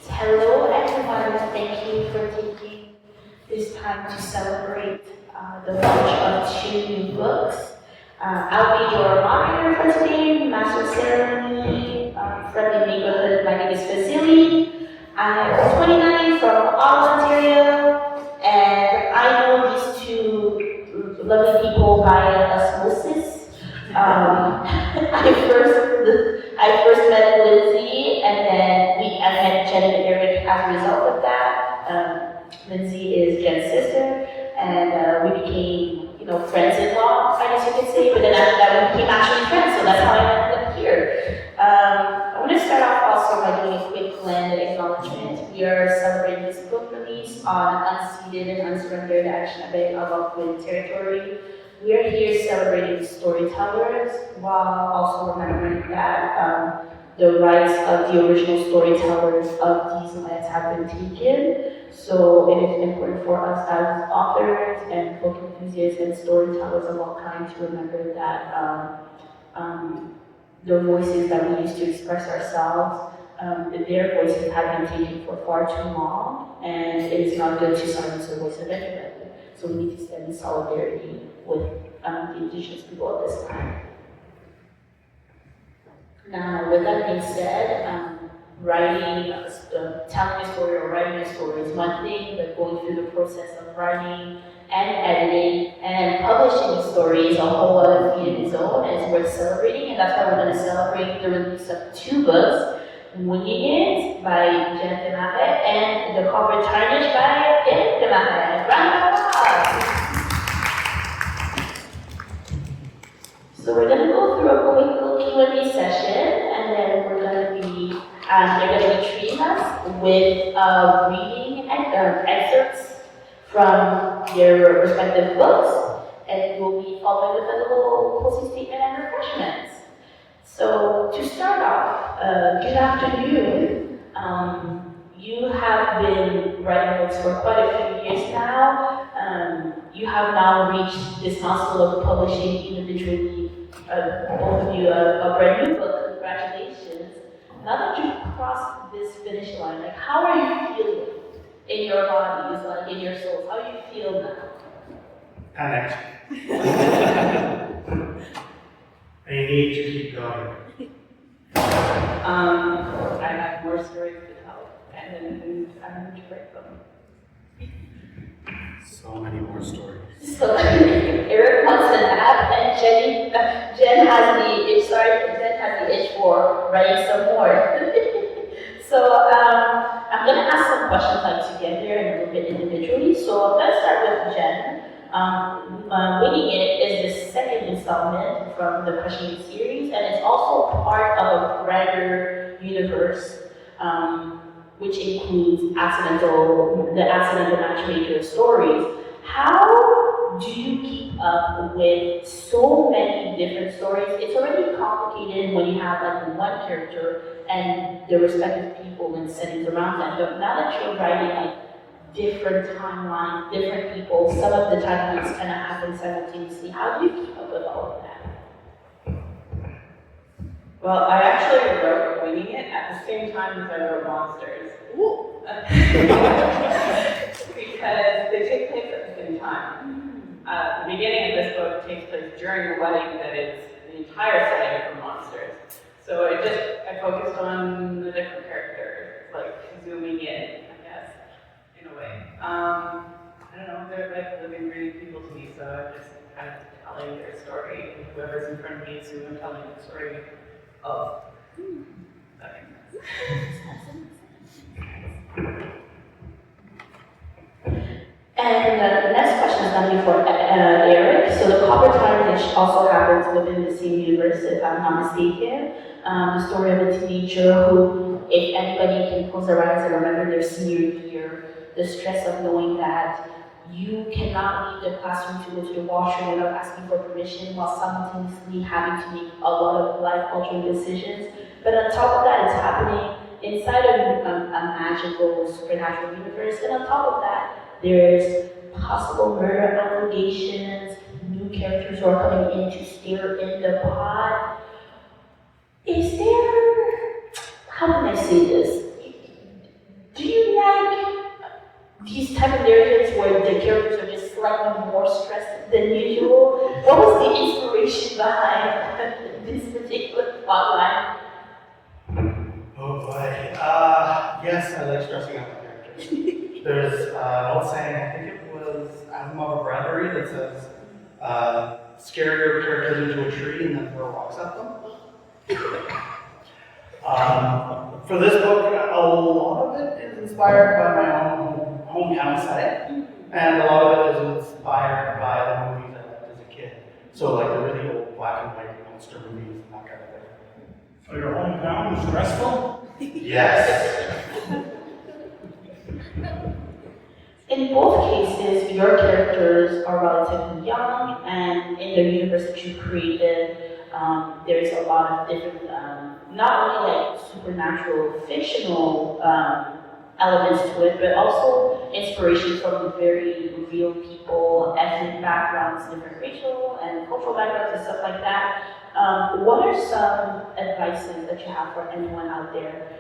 Hello everyone, thank you for taking this time to celebrate the launch of two new books. I'll be your moderator for today, Master of Ceremony, Friendly Neighborhood. My name is Vasily. I'm 29 from Ottawa, Ontario, and I know these two lovely people by osmosis. I first met Lindsay, and then I met Jen and Eric as a result of that. Lindsay is Jen's sister, and we became, friends-in-law, I guess you could say. But then after that, we became actually friends, so that's how I ended up here. I want to start off also by doing a quick land acknowledgement. We are celebrating this book release on unceded and unsurrendered Anishinaabe Algonquin territory. We are here celebrating storytellers while also remembering that the rights of the original storytellers of these lands have been taken. So it is important for us as authors and book enthusiasts and storytellers of all kinds to remember that the voices that we use to express ourselves, their voices have been taken for far too long, and it is not good to silence the voice of anybody. So we need to stand in solidarity with the Indigenous people at this time. Now, with that being said, telling a story or writing a story is one thing, but going through the process of writing and editing and publishing a story is a whole other feat in its own, and it's worth celebrating, and that's why we're going to celebrate the release of two books, Winging It by Jen and The Corporate Tarnish by Jen. Round of applause! So we're going to go through a quick little Q&A session, and then we're going to be, they're going to be treating us with reading excerpts from their respective books, and we'll be following with a little closing statement and refreshments. So to start off, good afternoon. You have been writing books for quite a few years now. You have now reached this milestone of publishing individually, both of you, a brand new book. Congratulations. Now that you've crossed this finish line, how are you feeling in your bodies, in your souls? How do you feel now? Panicked. I need to keep going. I have more stories to tell, and I'm going to break them. So many more stories. So Eric wants to nap, and Jen has the itch for writing some more. So I'm going to ask some questions together and a little bit individually. So let's start with Jen. Winging It is the second installment from the questioning series, and it's also part of a grander universe, which includes the accidental matchmaker stories. How do you keep up with so many different stories? It's already complicated when you have one character and the respective people and settings around them. But now that you're writing different timelines, different people, some of the timelines kind of happen simultaneously. How do you keep up with all of that? Well, I actually wrote Winging It at the same time as I wrote Monsters. Ooh. Because they take place at the same time. The beginning of this book takes place during the wedding that is the entire setting for Monsters. So I focused on the different characters, zooming in, I guess, in a way. I don't know, they're living, breathing people to me, so I'm just kind of telling their story, and whoever's in front of me is who I'm telling the story of. That makes sense. And the next question is going to be for Eric. So the Copper Tarnish also happens within the same universe, if I'm not mistaken. The story of a teenager who, if anybody can close their eyes and remember their senior year, the stress of knowing that you cannot leave the classroom to go to the washroom without asking for permission, while simultaneously having to make a lot of life-altering decisions. But on top of that, it's happening inside of a magical, supernatural universe, and on top of that, there's possible murder allegations, new characters who are coming in to stir in the pot. Is there, how can I say this? these type of narratives where the characters are just slightly more stressed than usual. What was the inspiration behind this particular plotline? Oh boy. Yes, I like stressing out my characters. There's an old saying, I think it was Asimov or Bradbury, that says, scare your characters into a tree and then throw rocks at them. For this book, a lot of it is inspired by my own hometown setting, and a lot of it is inspired by the movies I liked as a kid. So like the really old black and white monster movies and that kind of thing. So your hometown is stressful? Yes. In both cases, your characters are relatively young, and in the universe that you created, there's a lot of different, not only like supernatural, fictional elements to it, but also inspiration from very real people, ethnic backgrounds, different racial and cultural backgrounds and stuff like that. What are some advices that you have for anyone out there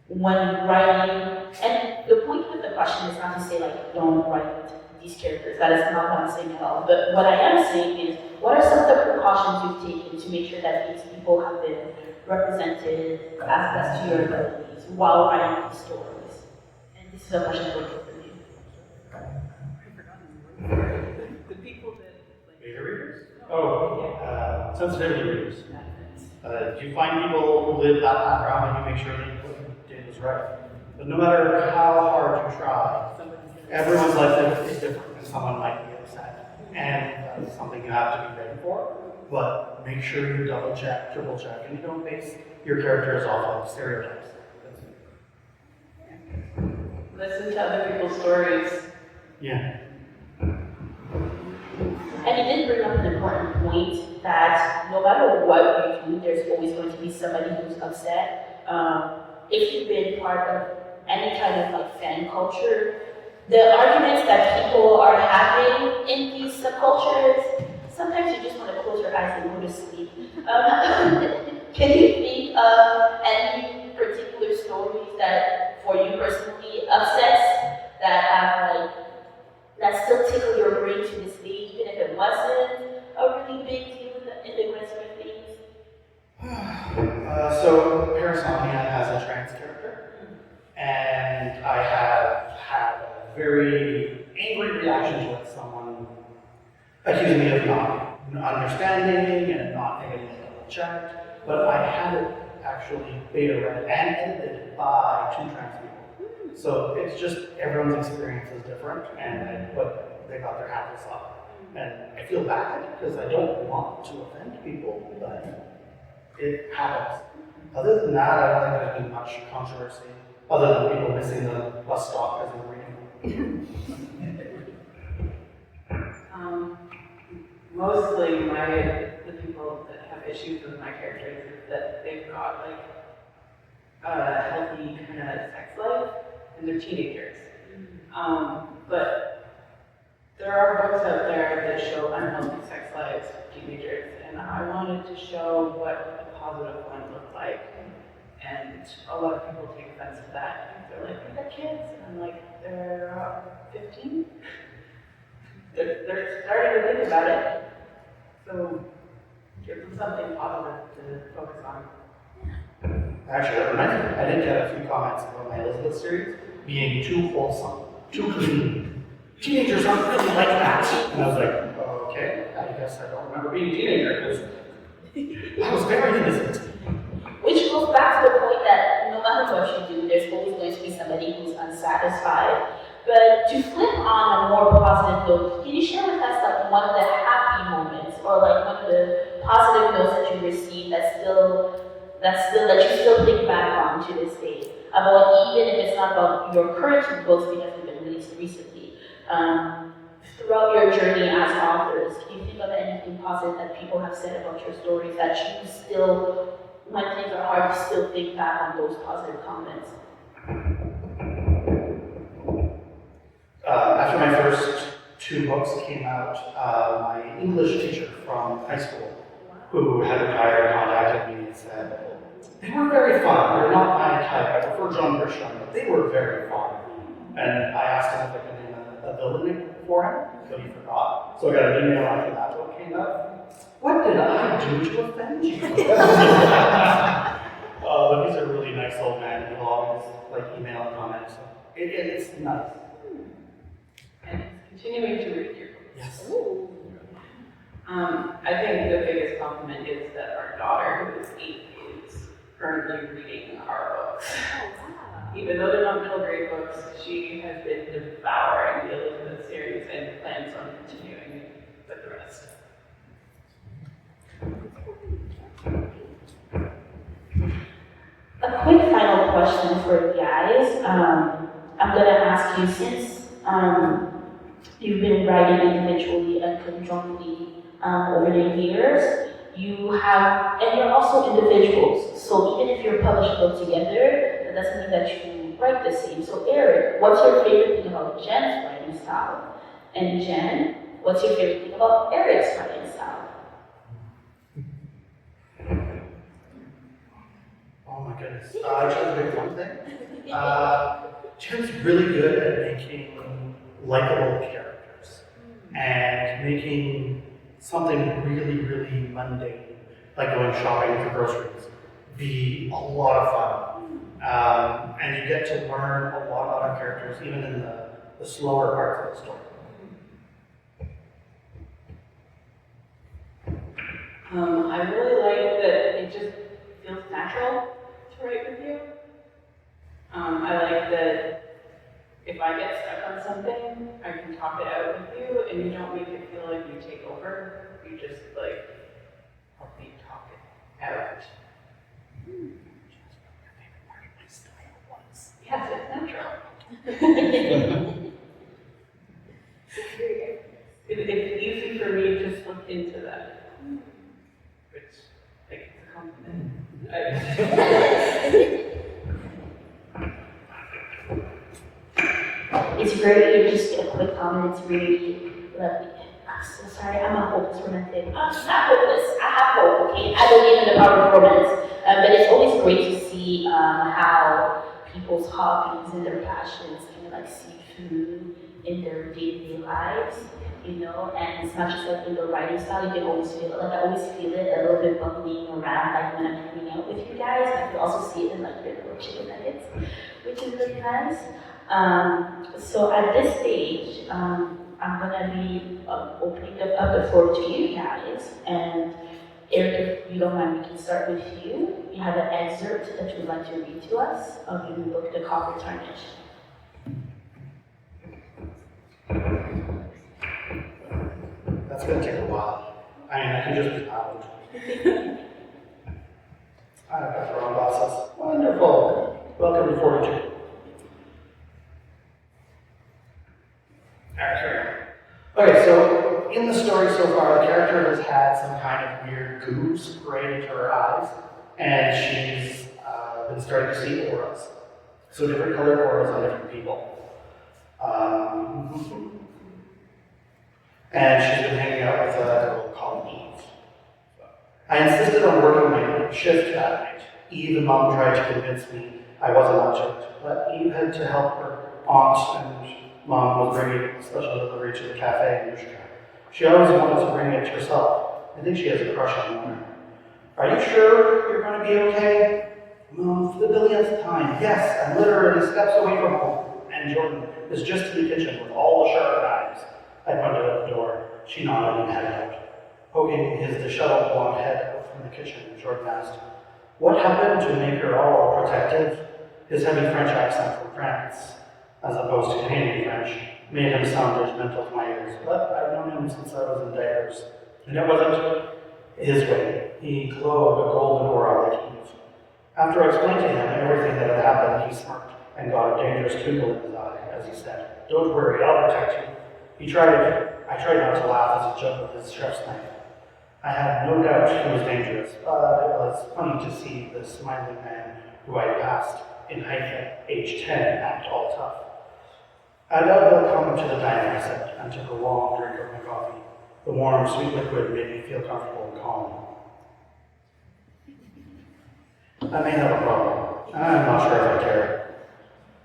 when writing? And the point of the question is not to say like, don't write these characters. That is not what I'm saying at all. But what I am saying is, what are some of the precautions you've taken to make sure that these people have been represented as best to your abilities while writing these stories? And this is a question for both of you. The people that, like, Beta readers? Oh, sensitivity readers. You find people who live that background and you make sure that what you did was right. But no matter how hard you try, everyone's life is different and someone might be upset. And that's something you have to be ready for. But make sure you double check, triple check, and you don't base your characters off of stereotypes. listen to other people's stories. Yeah. And you did bring up an important point that no matter what you do, there's always going to be somebody who's upset. If you've been part of any kind of like fan culture, the arguments that people are having in these subcultures, sometimes you just want to close your eyes and go to sleep. Can you think of any particular stories that, for you personally, upsets that have like that still tickle your brain to this day, even if it wasn't a really big deal in the grand scheme of things? So Parasomnia has a trans character, and I have had a very angry reaction to it. Someone accusing me of not understanding and not getting it double checked, but I had it actually beta read and edited by 2 trans people. So it's just everyone's experience is different, but they got their handles up. And I feel bad because I don't want to offend people, but it happens. Other than that, I don't think there's been much controversy, other than people missing the bus stop because they were reading. Mostly the people that have issues with my characters is that they've got like a healthy kind of sex life and they're teenagers. But there are books out there that show unhealthy sex lives for teenagers, and I wanted to show what a positive one looked like. And a lot of people take offense to that. They're like, they're kids. And I'm like, they're 15? They're starting to think about it. So give them something positive to focus on. Actually, that reminds me, I did get a few comments about my Elizabeth series being too wholesome, too clean. Teenagers aren't really like that. And I was like, okay, I guess I don't remember being a teenager because I was very innocent. Which goes back to the point that no matter what you do, there's always going to be somebody who's unsatisfied. But to flip on a more positive note, can you share with us like one of the happy moments or like one of the positive notes that you received that you still think back on to this day? About, even if it's not about your current books because they've been released recently, throughout your journey as authors, can you think of anything positive that people have said about your stories that you still, when things are hard, you still think back on those positive comments? After my first 2 books came out, my English teacher from high school, who had retired, contacted me and said, they were very fun. They're not my type. I prefer John Grisham, but they were very fun. And I asked him if I could name a villain name for him, but he forgot. So I got an email after that book came out. What did I do to offend you? But he's a really nice old man. He'll always email and comment. So it's nice. And continuing to read your books. Yes. I think the biggest compliment is that our daughter, who is 8, is currently reading our books. Even though they're not middle grade books, she has been devouring the Elizabeth series and plans on continuing with the rest. A quick final question for you guys. I'm going to ask you, since you've been writing individually and conjointly over the years, and you're also individuals. So even if you're published a book together, that doesn't mean that you write the same. So Eric, what's your favorite thing about Jen's writing style? And Jen, what's your favorite thing about Eric's writing style? Oh my goodness. I tried to pick one thing. Jen's really good at making likable characters and making something really, really mundane, like going shopping for groceries, be a lot of fun. And you get to learn a lot about our characters, even in the slower parts of the story. I really like that it just feels natural to write with you. I like that if I get stuck on something, I can talk it out with you, and you don't make it feel like you take over. You just help me talk it out. Yes, it's natural. It's easy for me to slip into that, which it's a compliment. It's very, just a quick comment, it's really lovely. I'm so sorry, I'm a hopeless romantic. I'm not hopeless, I have hope, okay? I believe in the power of romance. But it's always great to see how people's hobbies and their passions can see through in their day-to-day lives, and it's not just in the writing style, you can always feel it. I always feel it a little bit bubbling around, when I'm hanging out with you guys. I can also see it in your little chicken nuggets, which is really nice. So at this stage, I'm gonna be opening up the floor to you guys, and Eric, if you don't mind, we can start with you. You have an excerpt that you'd like to read to us of your new book, The Copper Tarnish. That's going to take a while. I can just be loud. I've got the wrong glasses. Wonderful. Welcome to 42. Alright, here we go. Okay, so in the story so far, the character has had some kind of weird goo sprayed into her eyes, and she's been starting to see auras. So different colored auras on different people. And she's been hanging out with a girl called Eve. I insisted on working my shift that night. Eve and Mom tried to convince me I wasn't up to it, but Eve had to help her aunt, and Mom was bringing a special delivery to the cafe in Ushka. She always wanted to bring it herself. I think she has a crush on Mona. Are you sure you're going to be okay? Mom, for the billionth time, yes, I'm literally steps away from home. And Jordan is just in the kitchen with all the sharp knives. I pointed at the door. She nodded and headed out. Poking his disheveled blonde head out from the kitchen, Jordan asked, "What happened to make her all protective?" His heavy French accent from France, as opposed to Canadian French, made him sound judgmental to my ears, but I've known him since I was in diapers. And it wasn't his way. He glowed a golden aura like Eve. After I explained to him everything that had happened, he smirked and got a dangerous twinkle in his eye as he said, "Don't worry, I'll protect you." I tried not to laugh as he jumped with his chef's knife. I had no doubt he was dangerous, but it was funny to see the smiling man who I passed in height at age 10 act all tough. I doubt they'll come to the diner, I said, and took a long drink of my coffee. The warm, sweet liquid made me feel comfortable and calm. I may have a problem. I'm not sure if I care.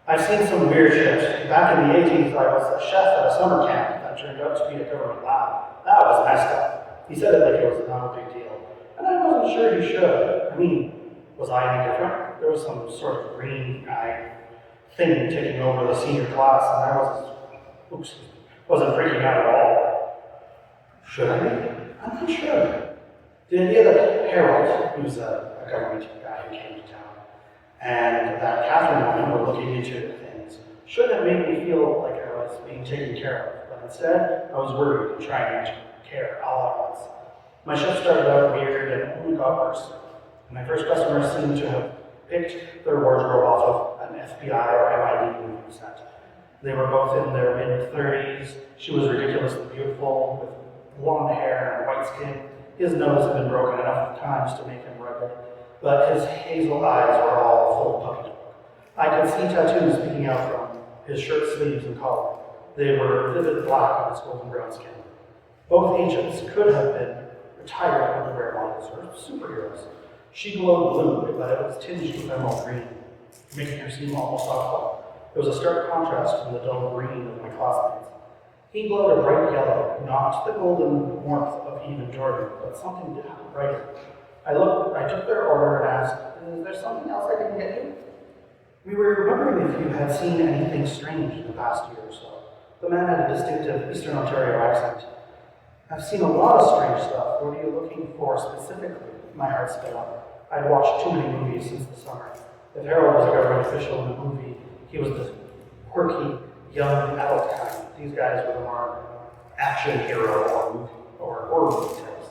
I've seen some weird shit. Back in the 80s, I was a chef at a summer camp that turned out to be a government lab. That was messed up. He said it like it was not a big deal. And I wasn't sure he should. I mean, was I any different? There was some sort of green eye thing taking over the senior class, and I wasn't freaking out at all. Should I be? I'm not sure. The idea that Harold, who's a government guy who came to town, and that Catherine and I were looking into things, should have made me feel like I was being taken care of. But instead, I was worried and trying to care all at once. My shift started out weird and only got worse. My first customers seemed to have picked their wardrobe off of an FBI or MID movie set. They were both in their mid-30s. She was ridiculously beautiful, with blonde hair and white skin. His nose had been broken enough times to make him rugged, but his hazel eyes were all full of puppy dog. I could see tattoos peeking out from his shirt sleeves and collar. They were vivid black on his golden brown skin. Both agents could have been retired underwear models or superheroes. She glowed blue, but it was tinged with emerald green, making her seem almost awful. It was a stark contrast from the dull green of my classmates. He glowed a bright yellow, not the golden warmth of even Jordan, but something brighter. I took their order and asked, "Is there something else I can get you?" We were wondering if you had seen anything strange in the past year or so. The man had a distinctive Eastern Ontario accent. "I've seen a lot of strange stuff. What are you looking for specifically?" My heart sped up. I'd watched too many movies since the summer. If Harold was a government official in a movie, he was the quirky, young adult kind. These guys were the more action hero or horror movie types.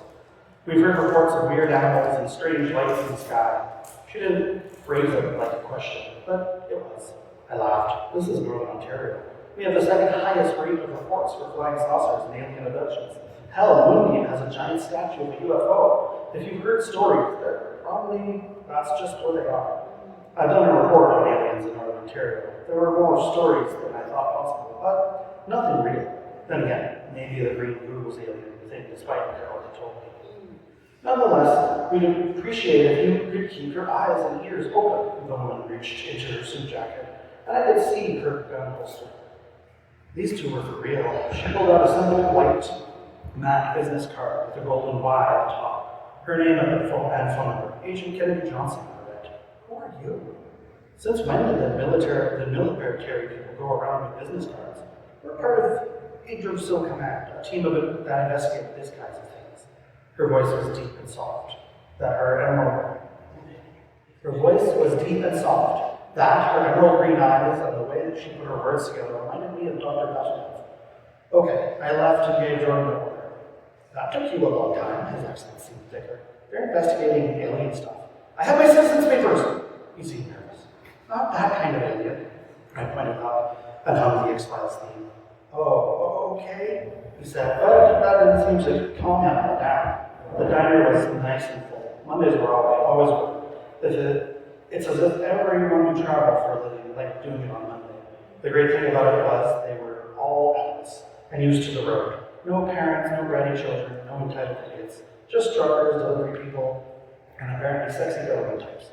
We've heard reports of weird animals and strange lights in the sky. She didn't phrase it like a question, but it was. I laughed. This is Northern Ontario. We have the second highest rate of reports for flying saucers and alien abductions. Hell, Moonbeam has a giant statue of a UFO. If you've heard stories, that's just what they are. I've done a report on aliens in Northern Ontario. There were more stories than I thought possible, but nothing real. Then again, maybe the green goo was alien thing, despite what Harold had told me. Nonetheless, we'd appreciate it if you could keep your eyes and ears open. The woman reached into her suit jacket, and I could see her gun holster. These two were for real. She pulled out a simple white matte business card with a golden Y at the top. Her name and phone number. Agent Kennedy Johnson, I read. Who are you? Since when did the military people go around with business cards? We're part of Adrian Sill Command, a team that investigate these kinds of things. Her voice was deep and soft. Her voice was deep and soft. That, her emerald green eyes, and the way that she put her words together reminded me of Dr. Bashnev. Okay, I left and gave Jordan the order. That took you a long time. His accent seemed thicker. They're investigating alien stuff. I have my citizen's papers. He seemed nervous. Not that kind of alien. I pointed up and hummed the X-Files theme. Oh, okay, he said, but that didn't seem to calm him down. The diner was nice and full. Mondays were always full. It's as if everyone who traveled for a living liked doing it on Monday. The great thing about it was they were all adults and used to the road. No parents, no bratty children, no entitled kids. Just truckers, delivery people, and apparently sexy government types.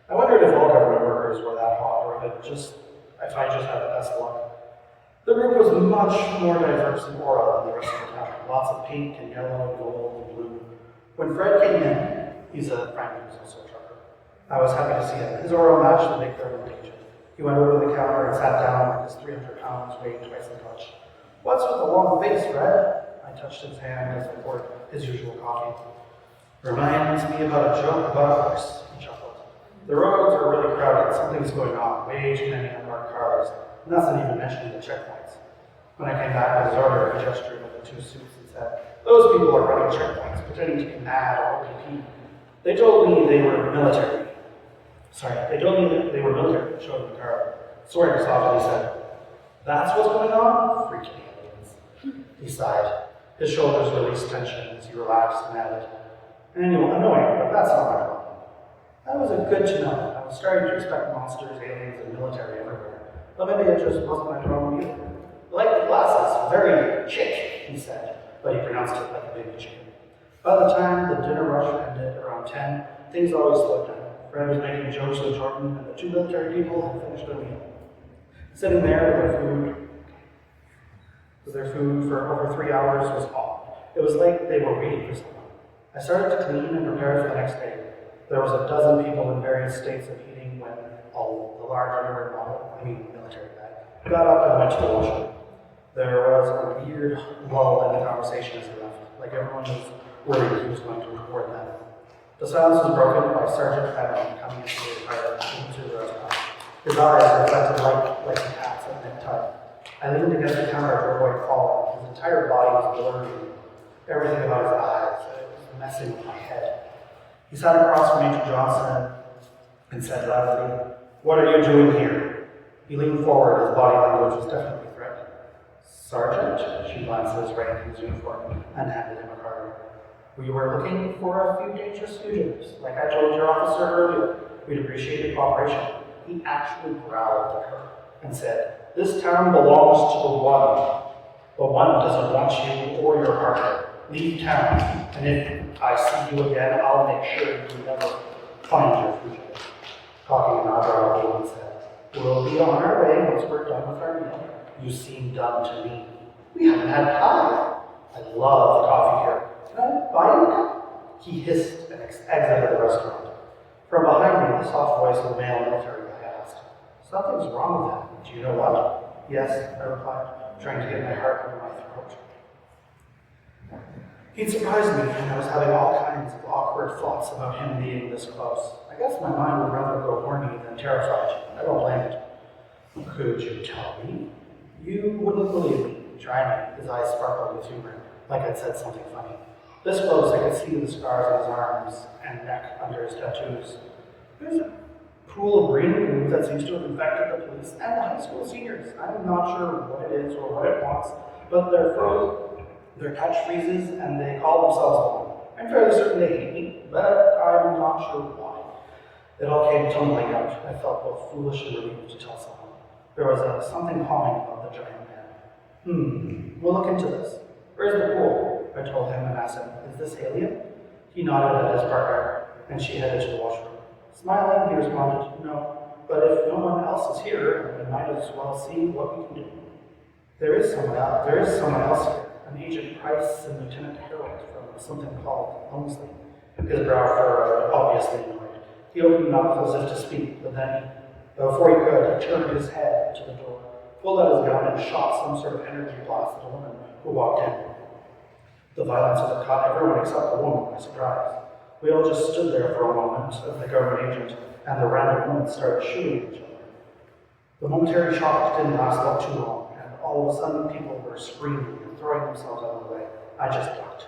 I wondered if all government workers were that hot, or if I just had the best luck. The group was much more diverse and aura than the rest of the town. Lots of pink and yellow and gold and blue. When Fred came in, he's a friend who's also a trucker. I was happy to see him. His aura matched the big government agent. He went over to the counter and sat down with his 300 pounds weighing twice as much. "What's with the long face, Fred?" I touched his hand as I poured his usual coffee. "Reminds me about a joke about a horse," he chuckled. "The roads are really crowded. Something's going on. Way too many unmarked cars. Nothing even mentioning the checkpoints." When I came back with his order, I gestured at the two suits and said, "Those people are running checkpoints, pretending to be mad or OPP. They told me they were military. They told me that they were military," showed him the card. Swearing softly, he said, "That's what's going on? Freaking aliens." He sighed. His shoulders released tension as he relaxed and added, "Annoying, but that's not my problem." That was good to know. I was starting to expect monsters, aliens, and military everywhere. But maybe it just wasn't my problem either. "I like the glasses, very chic," he said, but he pronounced it like a baby chicken. By the time the dinner rush ended around 10, things always slowed down. Fred was making jokes with Jordan, and the two military people had finished their meal. Sitting there with their food for over 3 hours was odd. It was like they were waiting for someone. I started to clean and prepare for the next day. There was a dozen people in various states of eating when the large military guy, got up and went to the washroom. There was a weird lull in the conversation as he left, like everyone was worried he was going to report them. The silence was broken by Sergeant Penrose coming into the restaurant. His eyes reflected light like a cat's at mid-tide. I leaned against the counter to avoid falling. His entire body was blurry. Everything about his eyes, it was messing with my head. He sat across from Major Johnson and said loudly, "What are you doing here?" He leaned forward. His body language was definitely threatening. "Sergeant," she glanced at his rank in his uniform and handed him a card. "We were looking for a few dangerous fugitives. Like I told your officer earlier, we'd appreciate your cooperation." He actually growled at her and said, "This town belongs to the One. The One doesn't want you or your partner. Leave town, and if I see you again, I'll make sure you never find your fugitive." Cocking an eyebrow, the woman said, "We'll be on our way once we're done with our meal. You seem dumb to me. We haven't had pie. I love the coffee here. Can I buy you a cup?" He hissed and exited the restaurant. From behind me, the soft voice of the male military guy asked, "Something's wrong with him. Do you know what?" "Yes," I replied, trying to get my heart under my throat. He'd surprised me, and I was having all kinds of awkward thoughts about him being this close. I guess my mind would rather go horny than terrified. I don't blame it. "Could you tell me?" "You wouldn't believe me." Try me. His eyes sparkled with humor, like I'd said something funny. This close, I could see the scars on his arms and neck under his tattoos. There's a pool of green goo that seems to have infected the police and the high school seniors. I'm not sure what it is or what it wants, but they're frozen. Their catchphrases, and they call themselves One. I'm fairly certain they hate me, but I'm not sure why. It all came tumbling out. I felt both foolish and relieved to tell someone. There was something calming about the giant man. We'll look into this. Where's the pool?" I told him and asked him, "Is this alien?" He nodded at his partner, and she headed to the washroom. Smiling, he responded, "No, but if no one else is here, we might as well see what we can do." There is someone else here. An Agent Price and Lieutenant Harold from something called Helmsley. His brow furrowed, obviously annoyed. He opened his mouth as if to speak, but then, before he could, he turned his head to the door, pulled out his gun, and shot some sort of energy blast at a woman who walked in. The violence of it caught everyone except the woman by surprise. We all just stood there for a moment as the government agent and the random woman started shooting at each other. The momentary shock didn't last all too long, and all of a sudden people were screaming and throwing themselves out of the way. I just ducked.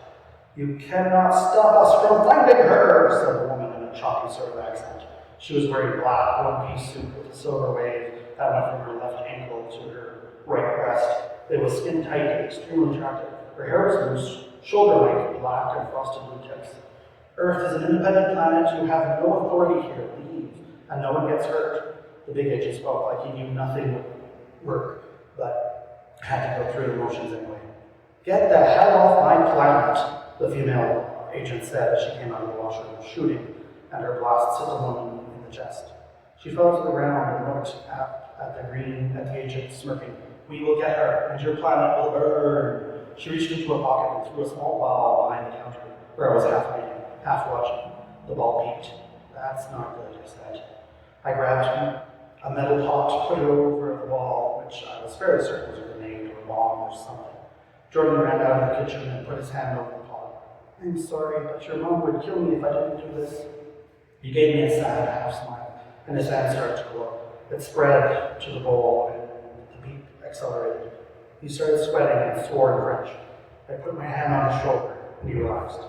"You cannot stop us from finding her," said the woman in a choppy sort of accent. She was wearing black one-piece suit with a silver wave that went from her left ankle to her right breast. It was skin tight and extremely attractive. Her hair was loose, shoulder-length, black and frosted blue tips. "Earth is an independent planet. You have no authority here. Leave, and no one gets hurt." The big agent spoke like he knew nothing would work, but had to go through the motions anyway. "Get the hell off my planet," the female agent said as she came out of the washroom, shooting, and her blast hit the woman in the chest. She fell to the ground and looked at the agent, smirking. "We will get her, and your planet will burn." She reached into her pocket and threw a small ball behind the counter, where I was half reading, half watching. The ball peaked. "That's not good," I said. I grabbed a metal pot, put it over the wall, which I was fairly certain was a grenade or a bomb or something. Jordan ran out of the kitchen and put his hand over the pot. "I'm sorry, but your mom would kill me if I didn't do this." He gave me a sad half smile, and his hand started to glow. It spread to the bowl, and the beat accelerated. He started sweating and swore in French. I put my hand on his shoulder, and he relaxed.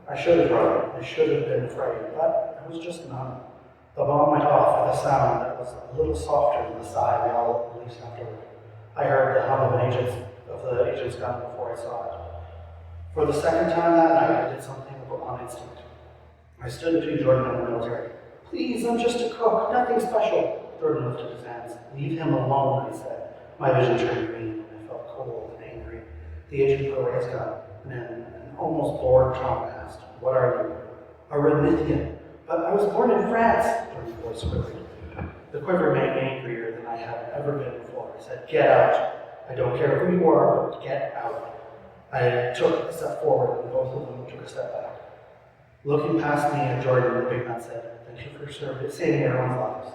I should have run. I should have been afraid, but I was just numb. The bomb went off with a sound that was a little softer than the sigh we all released afterward. I heard the hum of the agent's gun before I saw it. For the second time that night, I did something on instinct. I stood between Jordan and the military. "Please, I'm just a cook, nothing special." Jordan lifted his hands. "Leave him alone," I said. My vision turned green, and I felt cold and angry. The agent put away his gun, and in an almost bored tone asked, "What are you?" "A Remithian." "But I was born in France," Jordan's voice quivered. The quiver made me angrier than I had ever been before. He said, "Get out. I don't care who you are, but get out." I took a step forward, and both of them took a step back. Looking past me at Jordan, the big man said, "Thank you for saving everyone's lives."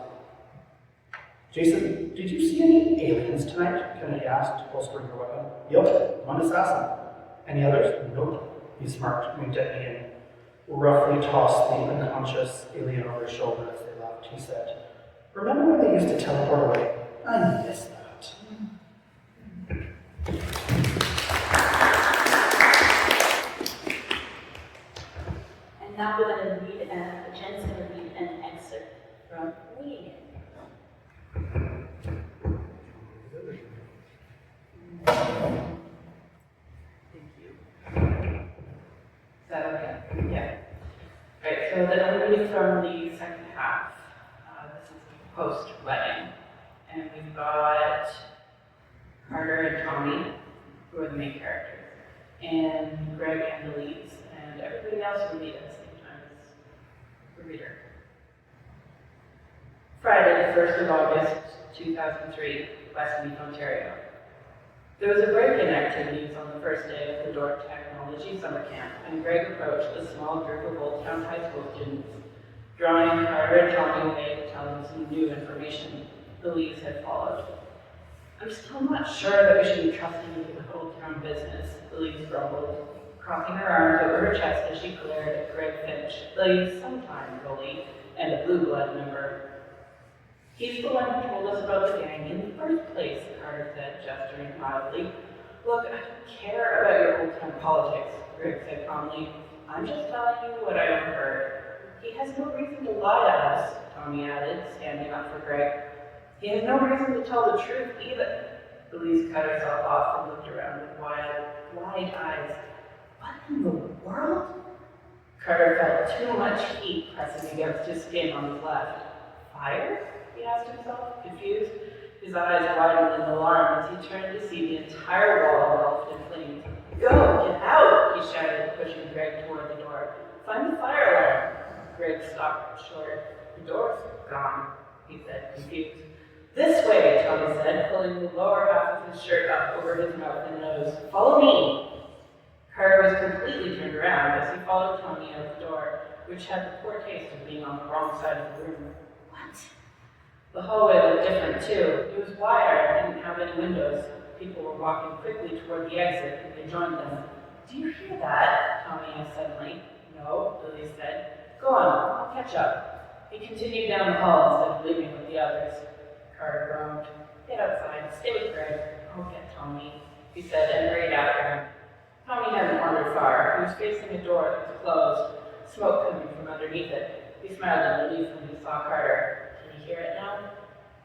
"Jason, did you see any aliens tonight?" Kennedy asked, holstering her weapon. "Yup, one assassin." "Any others?" "Nope." He smirked, winked at me, and roughly tossed the unconscious alien over his shoulder as they left. He said, "Remember when they used to teleport away? I miss that." And now we're going to read, Jen's going to read an excerpt from Reading It. Thank you. Is that okay? Yeah. Right, so then I'm reading from the second half. This is post-wedding. And we've got Carter and Tommy, who are the main characters, and Greg and the leads, and everybody else will read at the same time as the reader. Friday, the 1st of August, 2003, Westmeath, Ontario. There was a break-in activities on the first day of the Dork Technology Summer Camp, and Greg approached a small group of Old Town High School students, drawing Carter and Tommy away to tell them some new information the leads had followed. "I'm still not sure that we should be trusting you with Old Town business," the leads grumbled, crossing her arms over her chest as she glared at Greg Finch, the sometime bully and a Blue Blood member. "He's the one who told us about the gang in the first place," Carter said, gesturing mildly. "Look, I don't care about your Old Town politics," Greg said calmly. "I'm just telling you what I overheard." "He has no reason to lie to us," Tommy added, standing up for Greg. "He has no reason to tell the truth either." Louise cut herself off and looked around with wide eyes. "What in the world?" Carter felt too much heat pressing against his skin on his left. "Fire?" he asked himself, confused. His eyes widened in alarm as he turned to see the entire wall engulfed in flames. "Go, get out!" he shouted, pushing Greg toward the door. "Find the fire alarm." Greg stopped short. "The door's gone," he said, confused. "This way," Tommy said, pulling the lower half of his shirt up over his mouth and nose. "Follow me." Carter was completely turned around as he followed Tommy out the door, which had the poor taste of being on the wrong side of the room. What? The hallway looked different, too. It was wider and didn't have any windows. People were walking quickly toward the exit, and they joined them. "Do you hear that?" Tommy asked suddenly. "No," Lily said. "Go on, I'll catch up." He continued down the hall instead of leaving with the others. Carter groaned. "Get outside, stay with Greg. I'll get Tommy," he said, and hurried after him. Tommy hadn't wandered far. He was facing a door that was closed, smoke coming from underneath it. He smiled in relief when he saw Carter. "Can you hear it now?"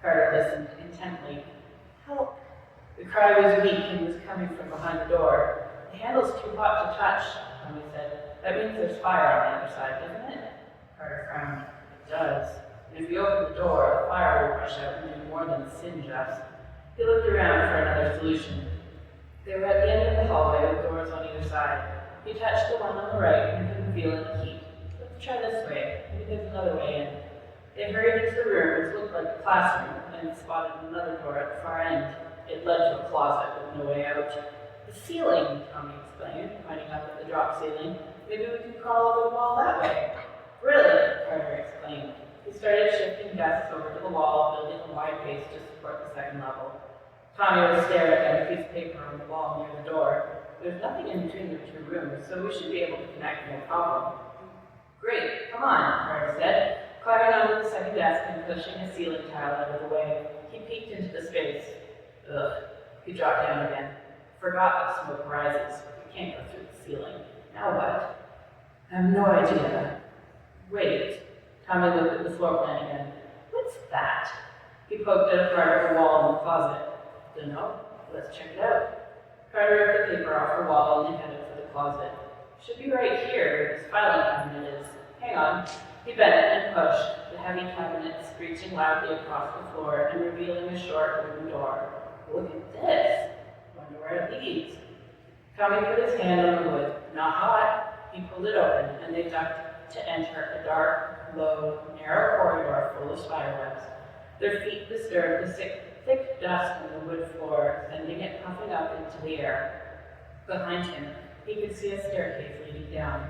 Carter listened intently. "Help!" The cry was weak and was coming from behind the door. "The handle's too hot to touch," Tommy said. "That means there's fire on the other side, doesn't it?" Carter frowned. "It does. And if you open the door, the fire will rush out and do more than singe us." He looked around for another solution. They were at the end of the hallway with doors on either side. He touched the one on the right and couldn't feel any heat. "Let's try this way. Maybe there's another way in." They hurried into the room, which looked like a classroom, and spotted another door at the far end. It led to a closet with no way out. "The ceiling," Tommy explained, pointing up at the drop ceiling. "Maybe we can crawl over the wall that way." "Brilliant," Carter exclaimed. He started shifting desks over to the wall, building a wide base to support the second level. Tommy was staring at a piece of paper on the wall near the door. "There's nothing in between the two rooms, so we should be able to connect no problem." "Great, come on," Carter said, climbing onto the second desk and pushing a ceiling tile out of the way. He peeked into the space. Ugh. He dropped down again. "Forgot that smoke rises. You can't go through the ceiling. Now what?" "I have no idea." "Wait." Tommy looked at the floor plan again. "What's that?" He poked at a part of the wall in the closet. "Dunno. Let's check it out." Carter ripped the paper off the wall and headed for the closet. "Should be right here where this filing cabinet is. Hang on." He bent and pushed, the heavy cabinet screeching loudly across the floor and revealing a short wooden door. "Look at this. Wonder where it leads." Tommy put his hand on the wood. Not hot. He pulled it open, and they ducked to enter a dark, low, narrow corridor full of spiderwebs. Their feet disturbed the thick dust on the wood floor, sending it puffing up into the air. Behind him, he could see a staircase leading down.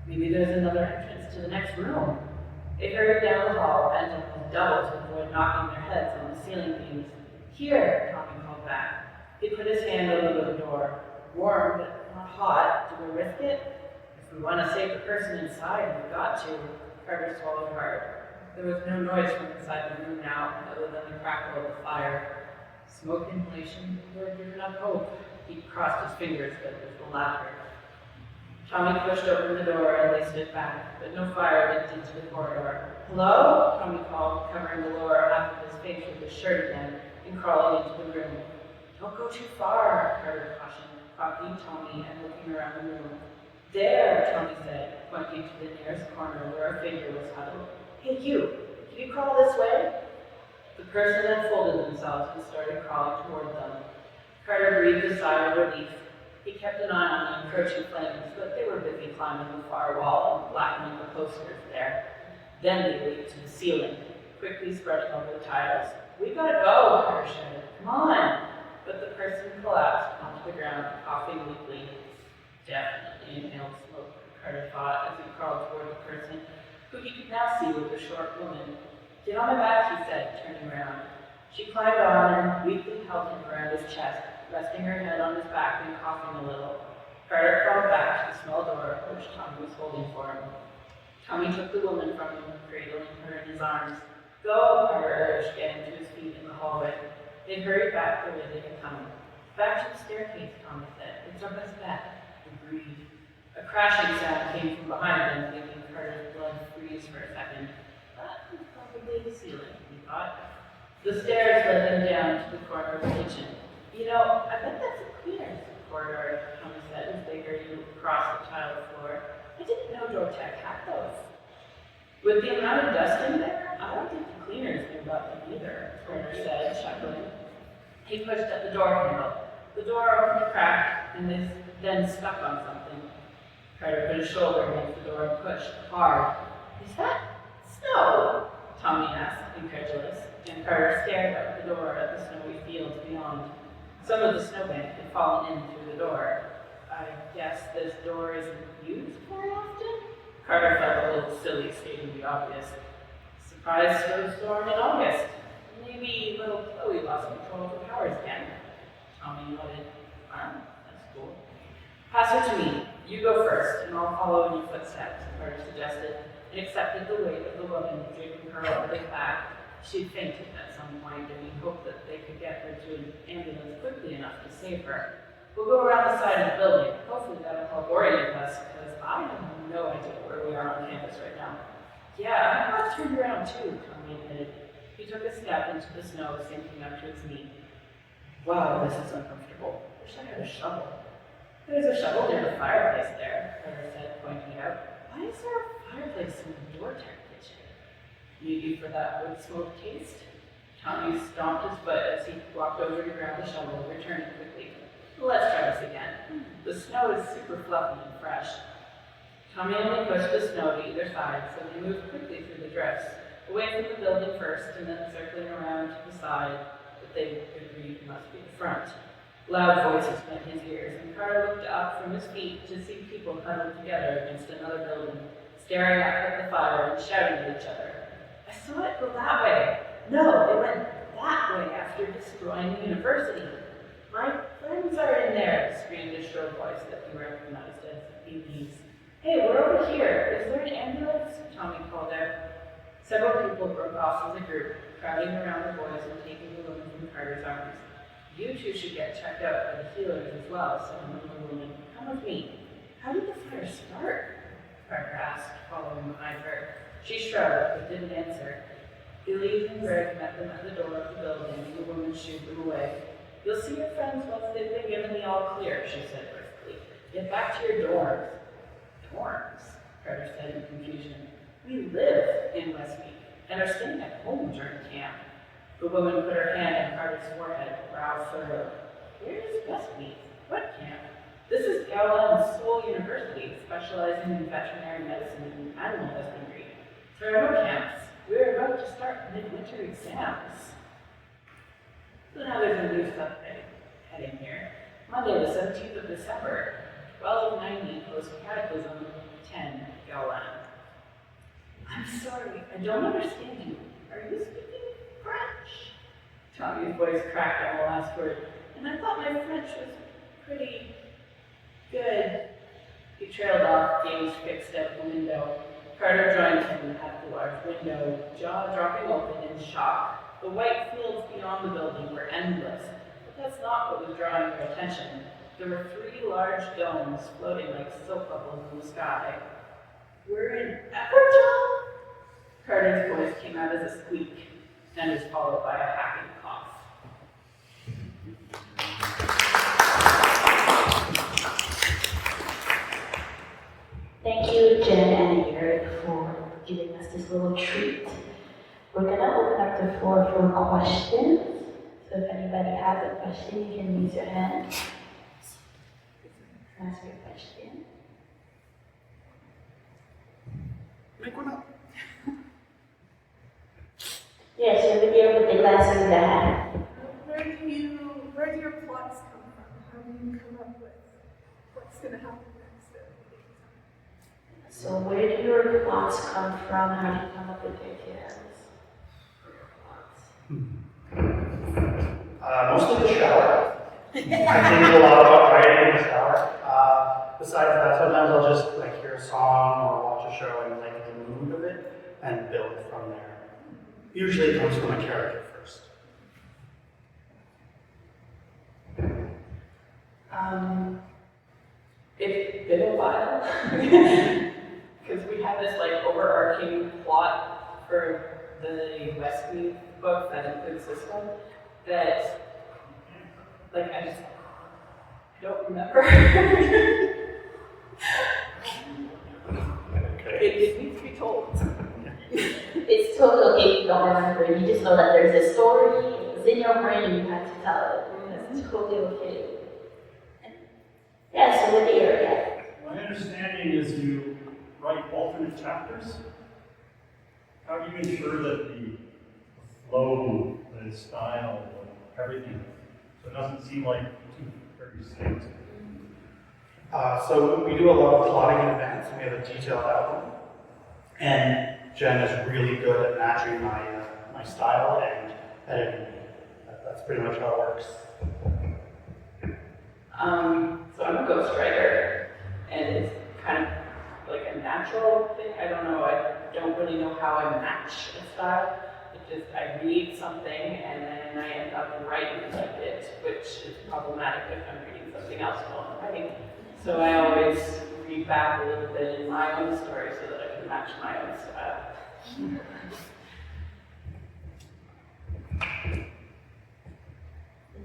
Maybe there's another entrance to the next room. They hurried down the hall, bent almost double to avoid knocking their heads on the ceiling beams. Here, Tommy called back. He put his hand over the door. Warm, but not hot. Do we risk it? If we want to save the person inside, we've got to. Carter swallowed hard. There was no noise from inside the room now, other than the crackle of the fire. Smoke inhalation would have given up hope. He crossed his fingers, but it was the latter. Tommy pushed open the door and they stood back, but no fire leaked into the corridor. Hello? Tommy called, covering the lower half of his face with his shirt again and crawling into the room. Don't go too far, Carter cautioned, cocking Tommy and looking around the room. There, Tommy said, pointing to the nearest corner where a figure was huddled. Hey, you! Can you crawl this way? The person unfolded themselves and started crawling toward them. Carter breathed a sigh of relief. He kept an eye on the encroaching flames, but they were busy climbing the far wall and blackening the posters there. Then they leaped to the ceiling, quickly spreading over the tiles. We gotta go, Carter shouted. Come on! But the person collapsed onto the ground, coughing weakly. Definitely inhaled smoke, Carter thought as he crawled toward the person, who he could now see was a short woman. Get on my back, he said, turning around. She climbed on and weakly held him around his chest, resting her head on his back and coughing a little. Carter crawled back to the small door, which Tommy was holding for him. Tommy took the woman from him, cradling her in his arms. Go, Carter urged, getting to his feet in the hallway. They hurried back the way they had come. Back to the staircase, Tommy said. It's our best bet. He breathed. A crashing sound came from behind them, making Carter's blood freeze for a second. That was probably the ceiling, he thought. The stairs led them down to the corner of the kitchen. You know, I bet that's a cleaner's corridor, Tommy said as they hurried across the tiled floor. I didn't know Dortech had those. With the amount of dust in there, I don't think the cleaners knew about them either, Carter said, chuckling. He pushed at the door handle. The door opened a crack and then stuck on something. Carter put his shoulder against the door and pushed hard. Is that snow? Tommy asked, incredulous, and Carter stared out the door at the snowy fields beyond. Some of the snowbank had fallen in through the door. I guess this door isn't used very often? Carter felt a little silly stating the obvious. Surprise snowstorm in August. Maybe little Chloe lost control of the powers again. Tommy nodded. That's cool. Pass her to me. You go first, and I'll follow in your footsteps, Carter suggested, and accepted the weight of the woman draping her over his back. She'd fainted at some point, and he hoped that they could get her to an ambulance quickly enough to save her. We'll go around the side of the building. Hopefully that'll help orient us, because I have no idea where we are on campus right now. Yeah, I got turned around too, Tommy admitted. He took a step into the snow, sinking up to his knee. Wow, this is uncomfortable. Wish I had a shovel. There's a shovel near the fireplace there, Carter said, pointing out. Why is there a fireplace in the Dortech kitchen? Maybe for that wood smoke taste? Tommy stomped his foot as he walked over to grab the shovel, returning quickly. Let's try this again. The snow is super fluffy and fresh. Tommy only pushed the snow to either side, so they moved quickly through the drifts, away from the building first and then circling around to the side that they agreed must be the front. Loud voices met his ears, and Carter looked up from his feet to see people huddled together against another building, staring up at the fire and shouting at each other. I saw it go that way. No, it went that way after destroying the university. My friends are in there, screamed a shrill voice that he recognized as Evie's. Hey, we're over here. Is there an ambulance? Tommy called out. Several people broke off as a group, crowding around the boys and taking the woman from Carter's arms. You two should get checked out by the healers as well, said another woman. Come with me. How did the fire start? Carter asked, following behind her. She shrugged, but didn't answer. Billy and Greg met them at the door of the building, and the woman shooed them away. You'll see your friends once they've been given the all clear, she said briskly. Get back to your dorms. Dorms? Carter said in confusion. We live in Westmead and are staying at home during camp. The woman put her hand on Carter's forehead, brow furrowed. Where is Westmead? What camp? This is LM's sole university, specializing in veterinary medicine and animal husbandry. There are no camps. We're about to start midwinter exams. So now there's a new stuff heading here. Monday, the 17th of December, 1290 post Cataclysm 10 Galan. I'm sorry, I don't understand you. Are you speaking French? Tommy's voice cracked on the last word, and I thought my French was pretty good. He trailed off, gaze fixed out the window. Carter joined him at the large window, jaw dropping open in shock. The white fields beyond the building were endless, but that's not what was drawing their attention. There were 3 large domes floating like soap bubbles in the sky. We're in Everton? Carter's voice came out as a squeak, and was followed by a hacking cough. Thank you, Jen and Eric, for giving us this little treat. We're gonna open up the floor for questions. So if anybody has a question, you can raise your hand. Ask your question. Make one up. Yes, over there with the glasses in the hat. Where do your plots come from? How do you come up with what's going to happen next? So where do your plots come from? How do you come up with the ideas for your plots? Mostly the shower. I think a lot about writing in the shower. Besides that, sometimes I'll just like hear a song or watch a show and like the mood of it and build from there. Usually it comes from a character first. It's been a while, because we had this like overarching plot for the Westmead book that includes this one, that like I don't remember. It needs to be told. It's totally okay if you don't remember. You just know that there's a story, it's in your brain, and you have to tell it. That's totally okay. Yeah, so with the area. My understanding is you write alternate chapters. How do you ensure that the flow, the style, everything, so it doesn't seem like two very distinct? So we do a lot of plotting in advance, and we have a detailed outline. And Jen is really good at matching my style and editing me. That's pretty much how it works. So I'm a ghostwriter, and it's kind of like a natural thing. I don't know, I don't really know how I match a style. It just, I read something and then I end up writing like it, which is problematic if I'm reading something else while I'm writing. So I always read back a little bit in my own story so that I can match my own style.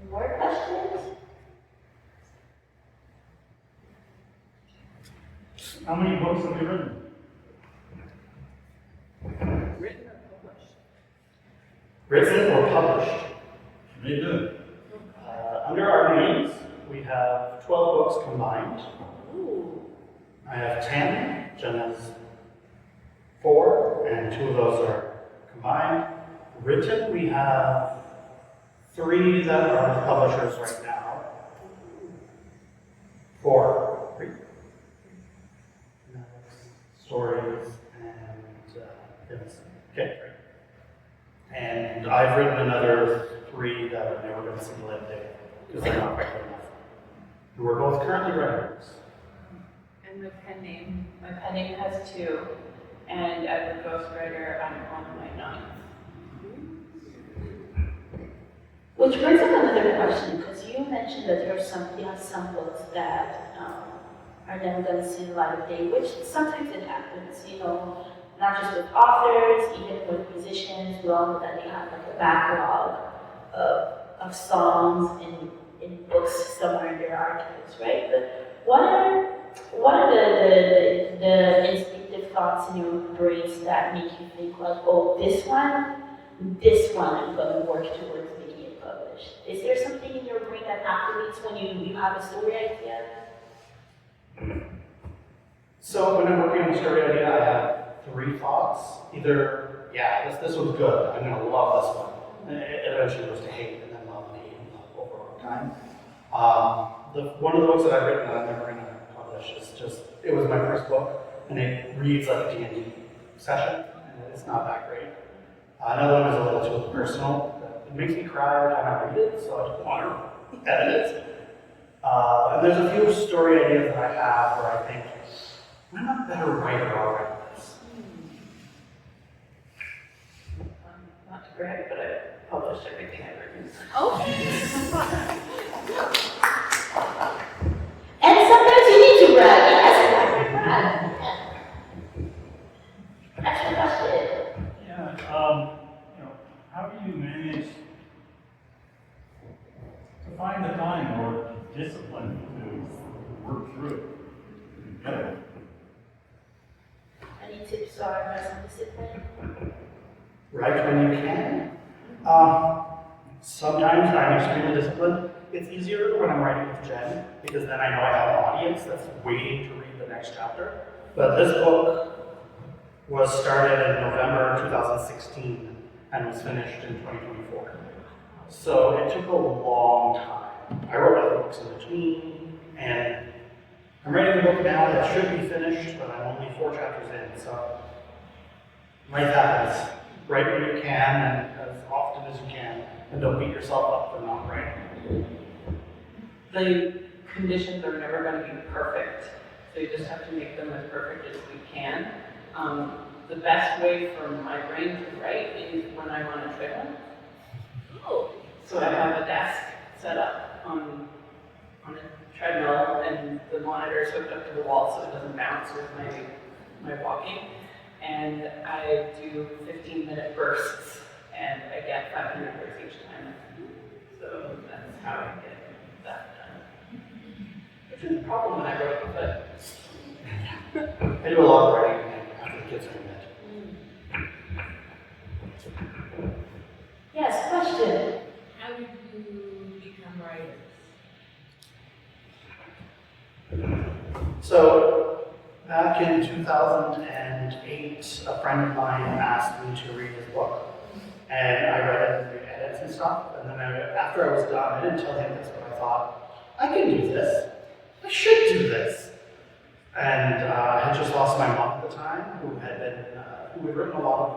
More questions? How many books have you written? Written or published? Written or published? Very good. Under our names, we have 12 books combined. Ooh. I have 10, Jen has 4, and 2 of those are combined. Written, we have 3 that are with publishers right now. 4. 3. Stories and yes. Okay, great. And I've written another 3 that are never going to see the light of day because they're not quite good enough. And we're both currently writers. And the pen name, my pen name has 2, and as a ghostwriter, I'm on my 9th. Which brings up another question, because you mentioned that you have some books that are never going to see the light of day, which sometimes it happens, not just with authors, even with musicians. We all know that they have like a backlog of songs in books somewhere in their archives, right? But what are the instinctive thoughts in your brains that make you think like, oh, this one I'm going to work towards making it published? Is there something in your brain that activates when you have a story idea? So when I'm working on a story idea, I have 3 thoughts. Either, yeah, this one's good, I'm going to love this one. And it eventually goes to hate, and then love and hate. time. One of the books that I've written that I'm never going to publish is just, it was my first book, and it reads like a D&D session, and it's not that great. Another one is a little too personal. It makes me cry every time I read it, so I just want to edit it. And there's a few story ideas that I have where I think, I'm a better writer already than this. Not to brag, but I published everything I've written. And sometimes you need to brag. Yes, brag. That's the question. Yeah, how do you manage to find the time or the discipline to work through it? Get it? Any tips or advice on discipline? Write when you can. Sometimes I'm extremely disciplined. It's easier when I'm writing with Jen, because then I know I have an audience that's waiting to read the next chapter. But this book was started in November 2016 and was finished in 2024. So it took a long time. I wrote other books in between, and I'm writing a book now that should be finished, but I'm only 4 chapters in, so life happens. Write when you can, and as often as you can, and don't beat yourself up for not writing. The conditions are never going to be perfect, so you just have to make them as perfect as you can. The best way for my brain to write is when I'm on a treadmill. So I have a desk set up on a treadmill, and the monitor is hooked up to the wall so it doesn't bounce with my walking. And I do 15-minute bursts, and I get 500 words each time. So that's how I get that done. Which is a problem when I wrote, but I do a lot of writing after the kids are in bed. Yes, question. How did you become writers? So, back in 2008, a friend of mine asked me to read his book. And I read it and made edits and stuff. And then after I was done, I didn't tell him this, but I thought, I can do this. I should do this. And I had just lost my mom at the time, who had written a lot of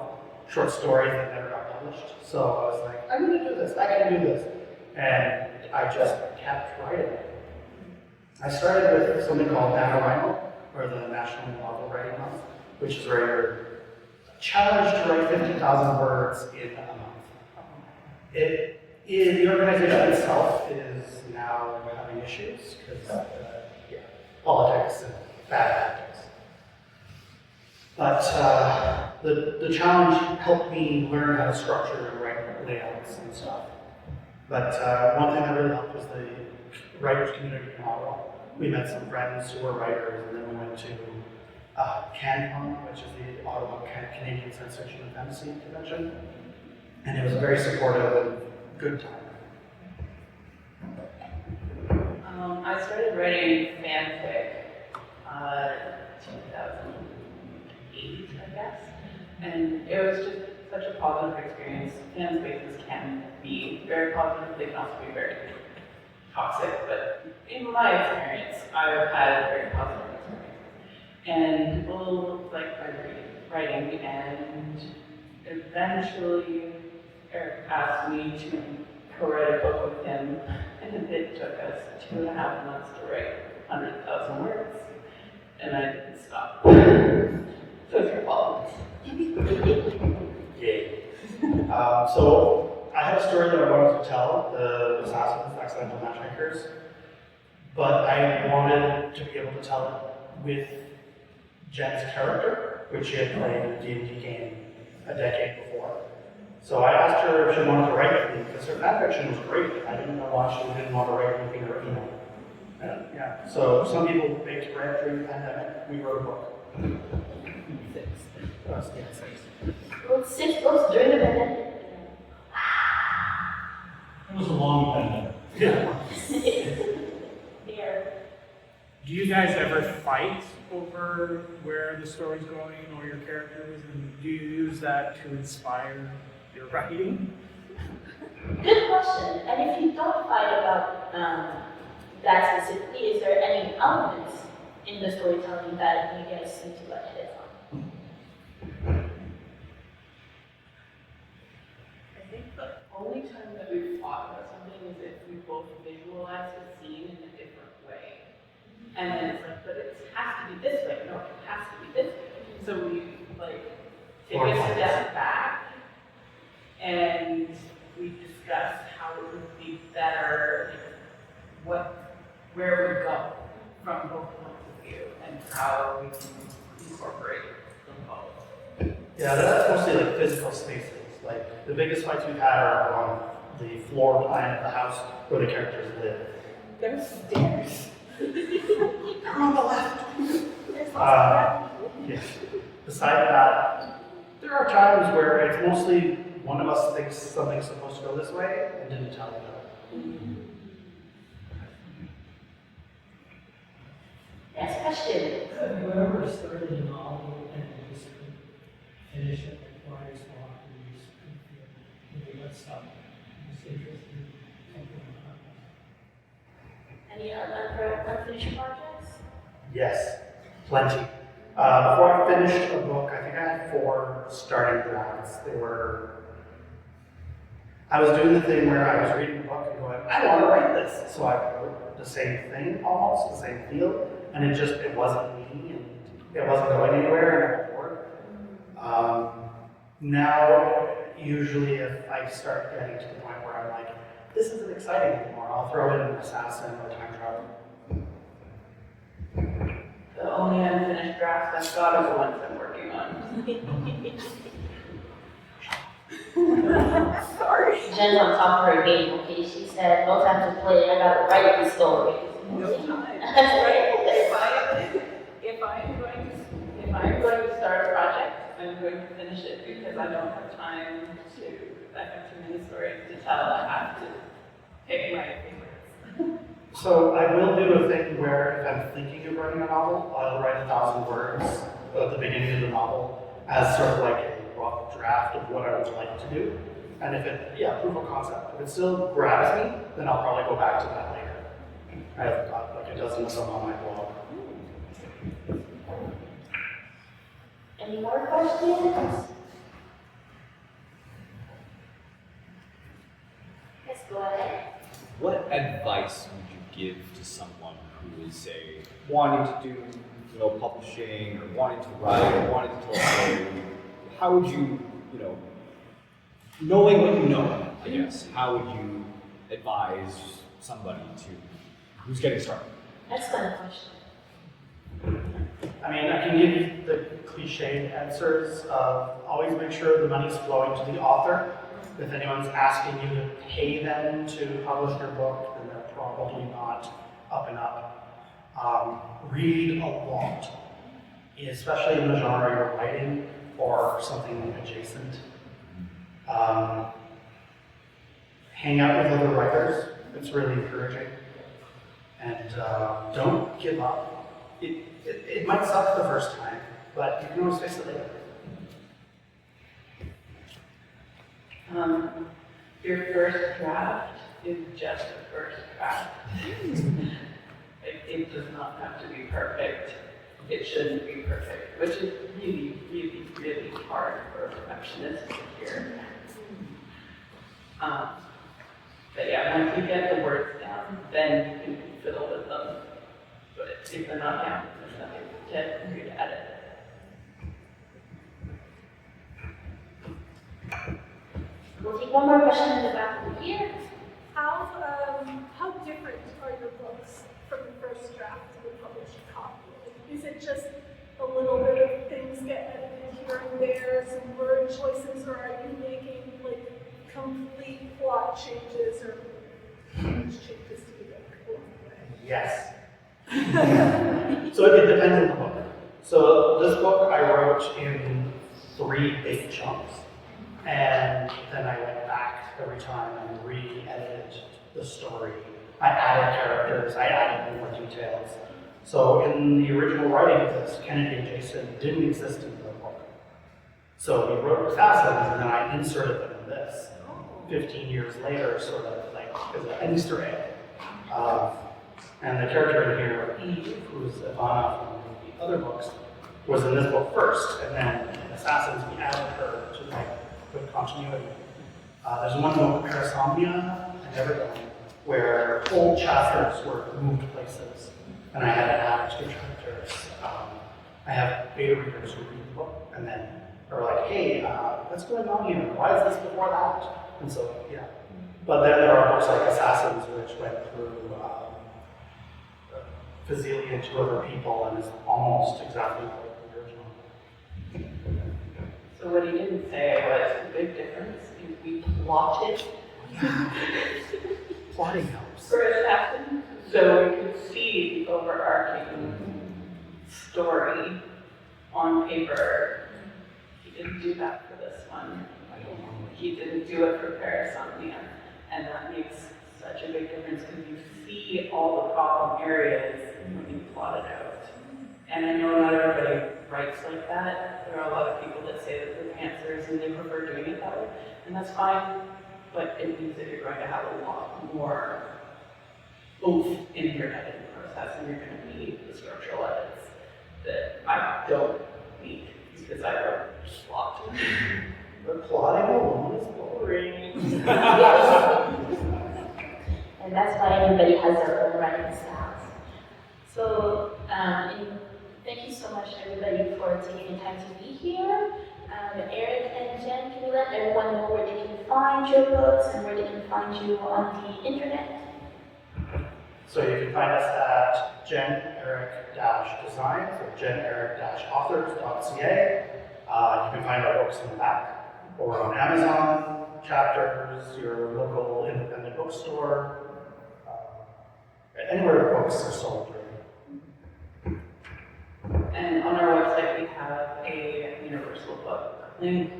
short stories that never got published. So I was like, I'm going to do this. I can do this. And I just kept writing. I started with something called NaNoWriMo, or the National Novel Writing Month, which is where you're challenged to write 50,000 words in a month. The organization itself is now having issues because politics and bad tactics. But the challenge helped me learn how to structure and write layouts and stuff. But one thing that really helped was the writers community in Ottawa. We met some friends who were writers, and then we went to CanCon, which is the Ottawa Canadian Science Fiction and Fantasy Convention, and it was a very supportive and good time. I started writing fanfic 2008, I guess, and it was just such a positive experience. Fan spaces can be very positive, they can also be very toxic, but in my experience, I've had a very positive experience. And people like my writing, and eventually Eric asked me to co-write a book with him, and it took us 2.5 months to write 100,000 words, and I didn't stop. So it's your fault. Yay. So I had a story that I wanted to tell, the Assassins, Accidental Matchmakers, but I wanted to be able to tell it with Jen's character, which she had played in a D&D game a decade before. So I asked her if she wanted to write with me, because her fanfiction was great. I didn't know why she didn't want to write anything original. Yeah. So some people baked bread during the pandemic. We wrote a book. 6. Yeah, 6. Well, 6 books during the pandemic. It was a long pandemic. Yeah. Here. Do you guys ever fight over where the story's going or your characters, and do you use that to inspire your writing? Good question. And if you don't fight about that specifically, is there any elements in the storytelling that you guys seem to like hit on? I think the only time that we've thought about something is if we both visualize a scene in a different way. And then it's like, but it has to be this way. No, it has to be this way. So we like take a step back and we discuss how it would be better, where we go from both points of view and how we can incorporate them both. Yeah, that's mostly like physical spaces. Like the biggest fights we've had are on the floor plan of the house where the characters live. There's stairs. They're on the left. There's lots Yes. Beside that, there are times where it's mostly one of us thinks something's supposed to go this way and didn't tell the other. Next question. Have you ever started a novel and just finish it like writer's block and you just feel, maybe let's stop. I'm just interested in something like that. Any unfinished projects? Yes, plenty. Before I finished a book, I think I had 4 starting drafts. I was doing the thing where I was reading the book and going, I want to write this. So I wrote the same thing, almost, the same feel, and it wasn't me, and it wasn't going anywhere, and I got bored. Now, usually if I start getting to the point where I'm like, this isn't exciting anymore, I'll throw in an assassin or time travel. The only unfinished drafts I've got are the ones I'm working on. Sorry. Jen's on top of her game, okay? She said, no time to play, I gotta write the story. No time. If I'm going to start a project, I'm going to finish it because I don't have time I have too many stories to tell. I have to pick my favorites. So I will do a thing where if I'm thinking of writing a novel, I'll write 1,000 words at the beginning of the novel as sort of like a rough draft of what I would like to do. And if proof of concept. If it still grabs me, then I'll probably go back to that later. I have got like a dozen of them on my blog. Any more questions? Yes, go ahead. What advice would you give to someone who is, say, wanting to do, publishing, or wanting to write, or wanting to tell a story? How would you, knowing what you know, I guess, how would you advise somebody who's getting started? Excellent question. I mean, I can give you the cliched answers of always make sure the money's flowing to the author. If anyone's asking you to pay them to publish your book, then they're probably not up and up. Read a lot, especially in the genre you're writing or something adjacent. Hang out with other writers, it's really encouraging. And don't give up. It might suck the first time, but you can always fix it later. Your first draft is just a first draft. It does not have to be perfect. It shouldn't be perfect, which is really, really, really hard for a perfectionist to hear. But yeah, once you get the words down, then you can fiddle with them. But if they're not down, there's nothing for you to edit. We'll take one more question in the back over here. How different are your books from the first draft to the published copy? Is it just a little bit of things get edited here and there, some word choices, or are you making like complete plot changes or huge changes to the book along the way? Yes. So it depends on the book. So this book I wrote in 3 big chunks. And then I went back every time and re-edited the story. I added characters, I added more details. So in the original writing of this, Kennedy and Jason didn't exist in the book. So we wrote assassins and then I inserted them in this. 15 years later, sort of like as an Easter egg. And the character in here, Eve, who's Ivana from the other books, was in this book first, and then in Assassins we added her to like good continuity. There's one book, Parasomnia and Everything, where whole chapters were moved places, and I had to add extra characters. I have beta readers who read the book, and then are like, hey, what's going on here? Why is this before that? And so, yeah. But then there are books like Assassins, which went through Fazili and two other people, and is almost exactly like the original. So what he didn't say was the big difference is we plotted Plotting helps. for Assassin, so we could see the overarching story on paper. He didn't do that for this one. He didn't do it for Parasomnia, and that makes such a big difference because you see all the problem areas when you plot it out. And I know not everybody writes like that. There are a lot of people that say that they're pantsers and they prefer doing it that way, and that's fine. But it means that you're going to have a lot more oomph in your editing process, and you're going to need the structural edits that I don't need because I wrote plot. But plotting alone is boring. And that's why everybody has their own writing styles. So, thank you so much, everybody, for taking the time to be here. Eric and Jen, can you let everyone know where they can find your books and where they can find you on the internet? So you can find us at generic-designs or generic-authors.ca. You can find our books in the back or on Amazon, Chapters, your local independent bookstore, anywhere books are sold. Really. And on our website, we have a universal book link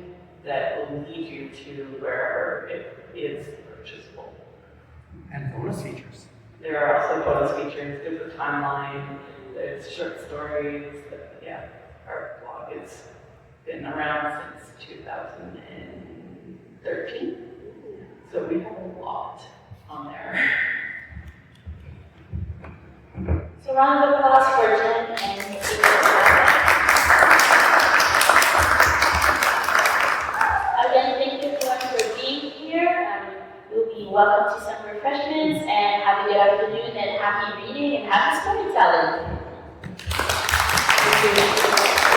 that will lead you to wherever it is purchasable. And bonus features. There are also bonus features, there's a timeline, there's short stories, yeah, our blog has been around since 2013, so we have a lot on there. So round of applause for Jen and again, thank you everyone for being here. You'll be welcome to some refreshments, and have a good afternoon, and happy reading, and happy storytelling.